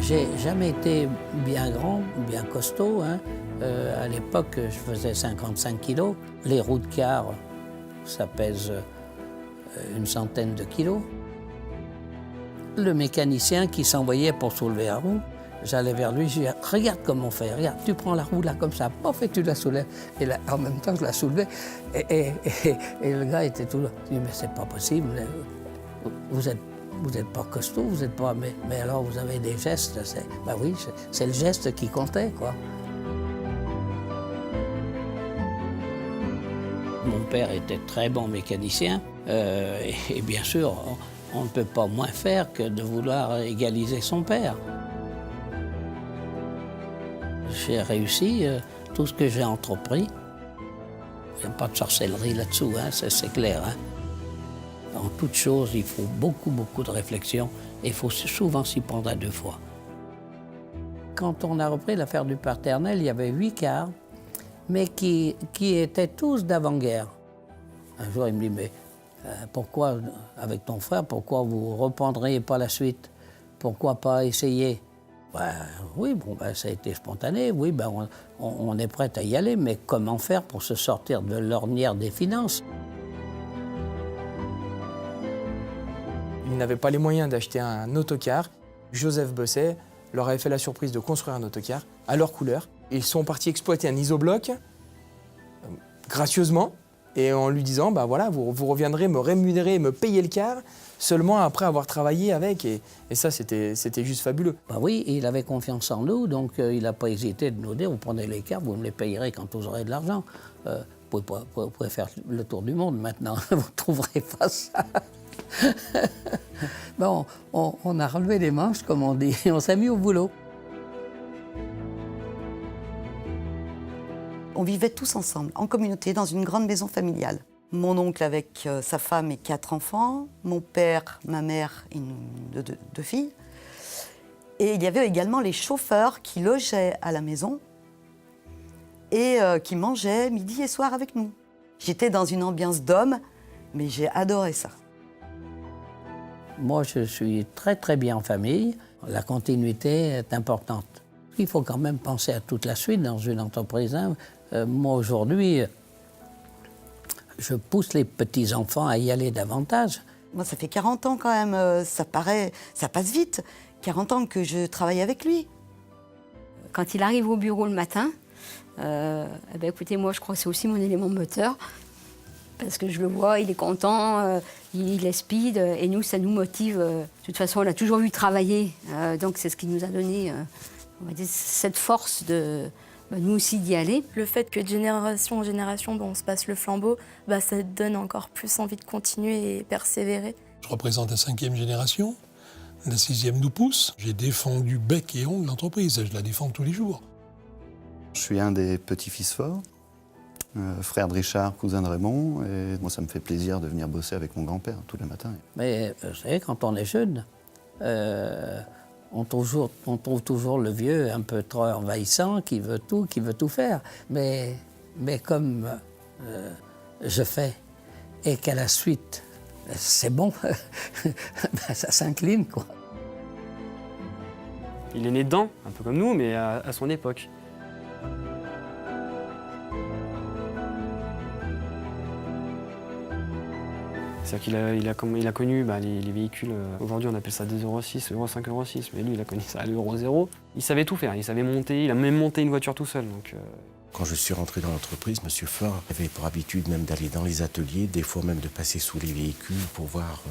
J'ai jamais été bien grand, bien costaud. Hein. À l'époque, je faisais 55 kilos. Les roues de car, ça pèse une centaine de kilos. Le mécanicien qui s'envoyait pour soulever la roue, j'allais vers lui, je disais, regarde comment on fait, regarde, tu prends la roue là comme ça, pof, et tu la soulèves. Et là, en même temps, je la soulevais. Et le gars était tout là. Je dis, mais c'est pas possible, vous êtes pas costaud, vous êtes pas... Mais alors, vous avez des gestes, ben oui, c'est le geste qui comptait, quoi. Mon père était très bon mécanicien, et bien sûr, on ne peut pas moins faire que de vouloir égaliser son père. J'ai réussi tout ce que j'ai entrepris. Il n'y a pas de sorcellerie là-dessous, hein, c'est clair. Hein. En toute chose, il faut beaucoup de réflexion et il faut souvent s'y prendre à deux fois. Quand on a repris l'affaire du paternel, il y avait 8 cars, mais qui étaient tous d'avant-guerre. Un jour, il me dit, mais pourquoi, avec ton frère, pourquoi vous ne reprendriez pas la suite? Pourquoi pas essayer? Ben, oui, bon, ben, ça a été spontané, oui, ben, on est prêt à y aller, mais comment faire pour se sortir de l'ornière des finances? Ils n'avaient pas les moyens d'acheter un autocar. Joseph Bosset leur avait fait la surprise de construire un autocar à leur couleur. Ils sont partis exploiter un isobloc gracieusement et en lui disant bah voilà, vous reviendrez me rémunérer, me payer le car seulement après avoir travaillé avec. Et ça, c'était juste fabuleux. Ben oui, il avait confiance en nous, donc il n'a pas hésité de nous dire vous prenez les cars, vous me les payerez quand vous aurez de l'argent. Vous pouvez faire le tour du monde maintenant, vous ne trouverez pas ça. Bon, on a relevé les manches, comme on dit, et on s'est mis au boulot. On vivait tous ensemble, en communauté, dans une grande maison familiale. Mon oncle avec sa femme et 4 enfants, mon père, ma mère et deux filles. Et il y avait également les chauffeurs qui logeaient à la maison et qui mangeaient midi et soir avec nous. J'étais dans une ambiance d'homme, mais j'ai adoré ça. Moi, je suis très bien en famille. La continuité est importante. Il faut quand même penser à toute la suite dans une entreprise. Hein. Moi, aujourd'hui, je pousse les petits-enfants à y aller davantage. Moi, ça fait 40 ans quand même. Ça passe vite. 40 ans que je travaille avec lui. Quand il arrive au bureau le matin, écoutez, moi, je crois que c'est aussi mon élément moteur. Parce que je le vois, il est content, il est speed, et nous, ça nous motive. De toute façon, on a toujours vu travailler, donc c'est ce qui nous a donné on va dire, cette force de nous aussi d'y aller. Le fait que de génération en génération, on se passe le flambeau, ça donne encore plus envie de continuer et persévérer. Je représente la 5e génération, la 6e nous pousse. J'ai défendu bec et ongle l'entreprise, je la défends tous les jours. Je suis un des petits-fils forts. Frère de Richard, cousin de Raymond, et moi ça me fait plaisir de venir bosser avec mon grand-père tous les matins. Mais vous savez, quand on est jeune, on trouve toujours le vieux un peu trop envahissant qui veut tout faire. Mais comme je fais et qu'à la suite, c'est bon, ça s'incline, quoi. Il est né dedans, un peu comme nous, mais à son époque. C'est-à-dire qu'il a connu les véhicules, aujourd'hui on appelle ça des Euro 6, Euro 5, Euro 6, mais lui il a connu ça à l'Euro 0. Il savait tout faire, il savait monter, il a même monté une voiture tout seul. Donc, Quand je suis rentré dans l'entreprise, M. Faure avait pour habitude même d'aller dans les ateliers, des fois même de passer sous les véhicules pour voir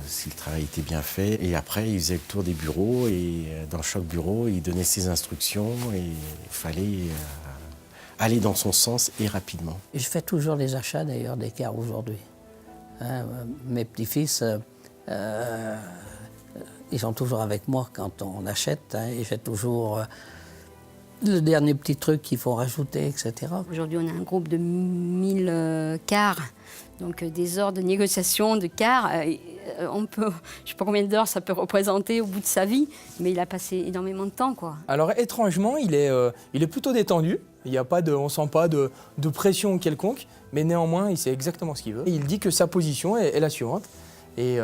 si le travail était bien fait. Et après il faisait le tour des bureaux et dans chaque bureau il donnait ses instructions et il fallait aller dans son sens et rapidement. Et je fais toujours les achats d'ailleurs des cars aujourd'hui. Hein, mes petits-fils, ils sont toujours avec moi quand on achète. Hein, et j'ai toujours le dernier petit truc qu'il faut rajouter, etc. Aujourd'hui, on a un groupe de 1000 cars, donc des heures de négociation de cars. On peut, je ne sais pas combien d'heures ça peut représenter au bout de sa vie, mais il a passé énormément de temps, quoi. Alors étrangement, il est plutôt détendu. On ne sent pas de pression quelconque, mais néanmoins, il sait exactement ce qu'il veut. Et il dit que sa position est la suivante. Et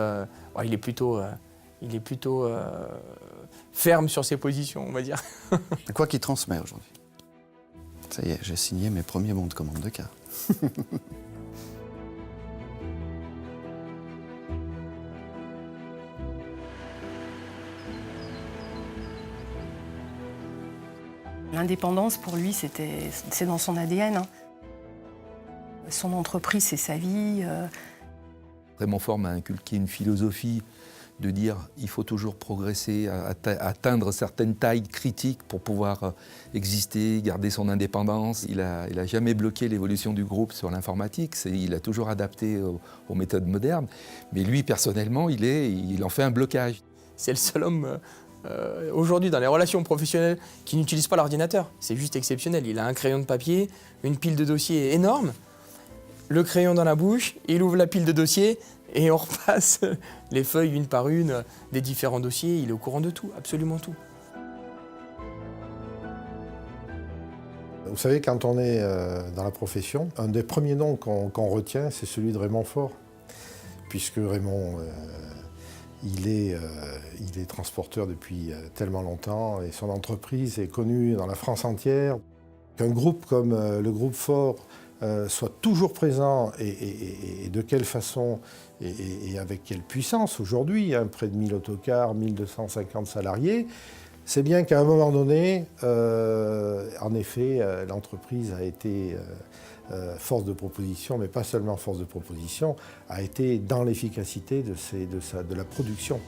il est plutôt Il est plutôt ferme sur ses positions, on va dire. Quoi qu'il transmet aujourd'hui. Ça y est, j'ai signé mes premiers bons de commande de car. L'indépendance, pour lui, c'est dans son ADN. Hein. Son entreprise, c'est sa vie. Raymond Faure m'a inculqué une philosophie de dire il faut toujours progresser, atteindre certaines tailles critiques pour pouvoir exister, garder son indépendance. Il a jamais bloqué l'évolution du groupe sur l'informatique, il a toujours adapté aux méthodes modernes. Mais lui, personnellement, il en fait un blocage. C'est le seul homme aujourd'hui dans les relations professionnelles qui n'utilise pas l'ordinateur. C'est juste exceptionnel. Il a un crayon de papier, une pile de dossiers énorme, le crayon dans la bouche, il ouvre la pile de dossiers et on repasse les feuilles une par une des différents dossiers. Il est au courant de tout, absolument tout. Vous savez, quand on est dans la profession, un des premiers noms qu'on retient, c'est celui de Raymond Faure. Puisque Raymond, il est transporteur depuis tellement longtemps et son entreprise est connue dans la France entière. Qu'un groupe comme le groupe Faure soit toujours présent et de quelle façon et avec quelle puissance aujourd'hui, hein, près de 1000 autocars, 1250 salariés, c'est bien qu'à un moment donné, en effet, l'entreprise a été force de proposition, mais pas seulement force de proposition, a été dans l'efficacité de la production.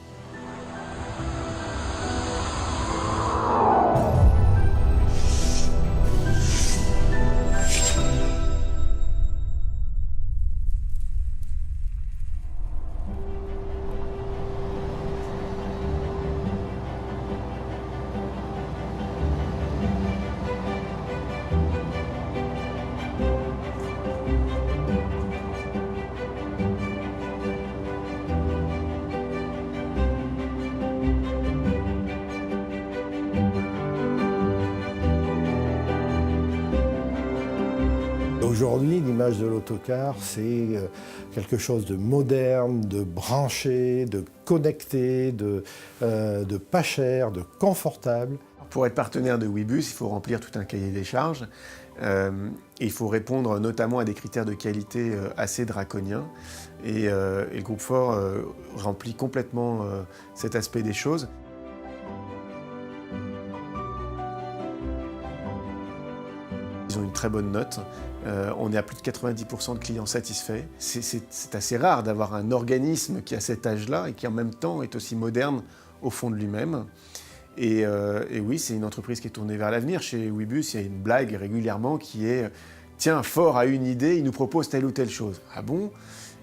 Aujourd'hui, l'image de l'autocar, c'est quelque chose de moderne, de branché, de connecté, de pas cher, de confortable. Pour être partenaire de Ouibus, il faut remplir tout un cahier des charges. Et il faut répondre notamment à des critères de qualité assez draconiens. Et le groupe Faure remplit complètement cet aspect des choses. Ils ont une très bonne note. On est à plus de 90% de clients satisfaits. C'est assez rare d'avoir un organisme qui a cet âge-là et qui en même temps est aussi moderne au fond de lui-même. Et oui, c'est une entreprise qui est tournée vers l'avenir. Chez Ouibus, il y a une blague régulièrement qui est « Tiens, Faure a une idée, il nous propose telle ou telle chose. » Ah bon?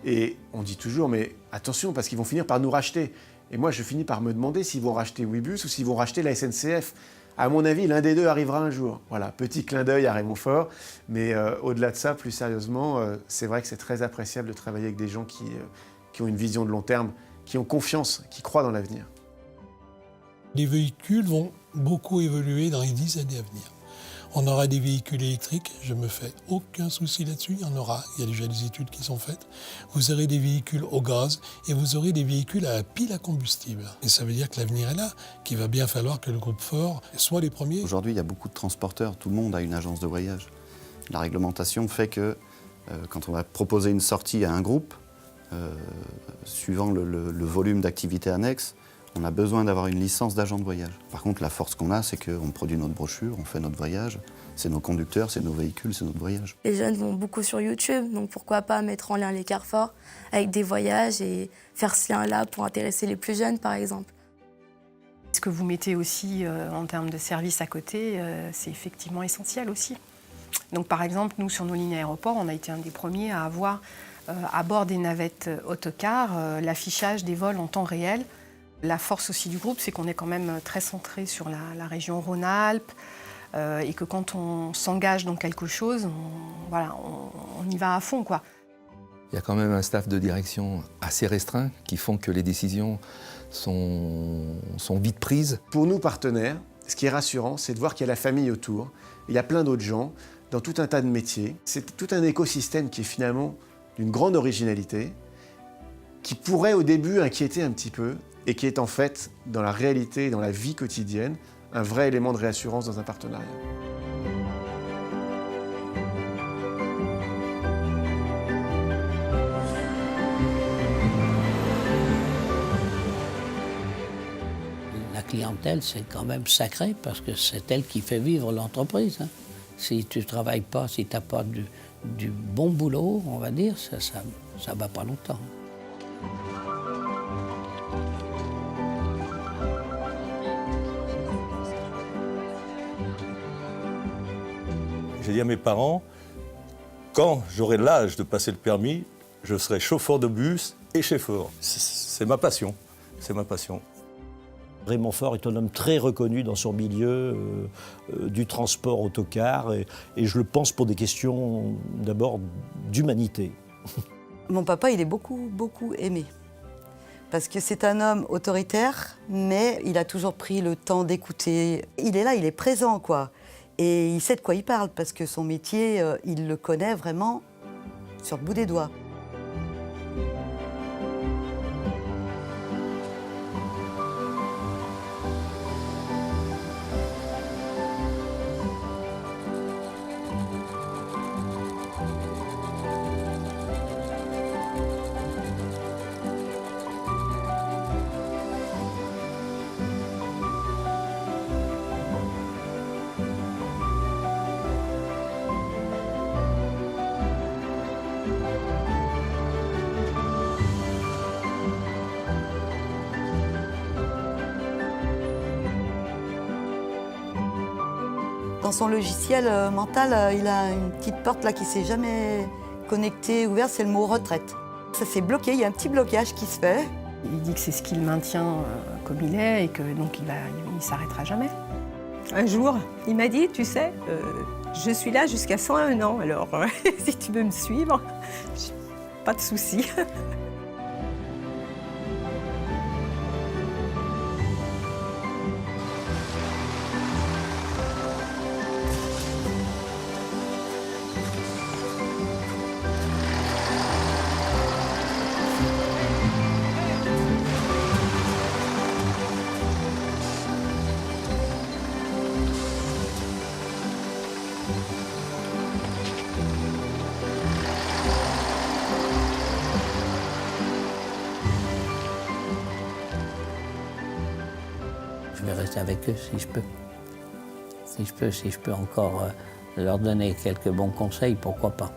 Et on dit toujours « Mais attention, parce qu'ils vont finir par nous racheter. » Et moi, je finis par me demander s'ils vont racheter Ouibus ou s'ils vont racheter la SNCF. À mon avis, l'un des deux arrivera un jour. Voilà, petit clin d'œil à Raymond Faure. Mais au-delà de ça, plus sérieusement, c'est vrai que c'est très appréciable de travailler avec des gens qui ont une vision de long terme, qui ont confiance, qui croient dans l'avenir. Les véhicules vont beaucoup évoluer dans les 10 années à venir. On aura des véhicules électriques, je ne me fais aucun souci là-dessus, il y en aura, il y a déjà des études qui sont faites. Vous aurez des véhicules au gaz et vous aurez des véhicules à pile à combustible. Et ça veut dire que l'avenir est là, qu'il va bien falloir que le groupe Faure soit les premiers. Aujourd'hui, il y a beaucoup de transporteurs, tout le monde a une agence de voyage. La réglementation fait que quand on va proposer une sortie à un groupe, suivant le volume d'activités annexes, on a besoin d'avoir une licence d'agent de voyage. Par contre, la force qu'on a, c'est qu'on produit notre brochure, on fait notre voyage, c'est nos conducteurs, c'est nos véhicules, c'est notre voyage. Les jeunes vont beaucoup sur YouTube, donc pourquoi pas mettre en lien les Carrefour avec des voyages et faire ce lien-là pour intéresser les plus jeunes, par exemple. Ce que vous mettez aussi en termes de services à côté, c'est effectivement essentiel aussi. Donc par exemple, nous, sur nos lignes aéroports, on a été un des premiers à avoir, à bord des navettes autocars, l'affichage des vols en temps réel. La force aussi du groupe, c'est qu'on est quand même très centré sur la région Rhône-Alpes et que quand on s'engage dans quelque chose, on y va à fond, quoi. Il y a quand même un staff de direction assez restreint qui font que les décisions sont vite prises. Pour nous, partenaires, ce qui est rassurant, c'est de voir qu'il y a la famille autour. Il y a plein d'autres gens dans tout un tas de métiers. C'est tout un écosystème qui est finalement d'une grande originalité, qui pourrait au début inquiéter un petit peu. et qui est en fait, dans la réalité et dans la vie quotidienne, un vrai élément de réassurance dans un partenariat. La clientèle, c'est quand même sacré parce que c'est elle qui fait vivre l'entreprise. Hein. Si tu ne travailles pas, si tu n'as pas du bon boulot, on va dire, ça ne va pas longtemps. J'ai dit à mes parents, quand j'aurai l'âge de passer le permis, je serai chauffeur de bus et chauffeur. C'est ma passion, c'est ma passion. Raymond Faure est un homme très reconnu dans son milieu du transport autocar et je le pense pour des questions d'abord d'humanité. Mon papa, il est beaucoup, beaucoup aimé. Parce que c'est un homme autoritaire, mais il a toujours pris le temps d'écouter. Il est là, il est présent, quoi. Et il sait de quoi il parle, parce que son métier, il le connaît vraiment sur le bout des doigts. Dans son logiciel mental, il a une petite porte là qui ne s'est jamais connectée, ouverte, c'est le mot retraite. Ça s'est bloqué, il y a un petit blocage qui se fait. Il dit que c'est ce qui le maintient comme il est et que donc il s'arrêtera jamais. Un jour, il m'a dit, tu sais, je suis là jusqu'à 101 ans, alors si tu veux me suivre, pas de souci. Je vais rester avec eux si je peux. Si je peux encore leur donner quelques bons conseils, pourquoi pas.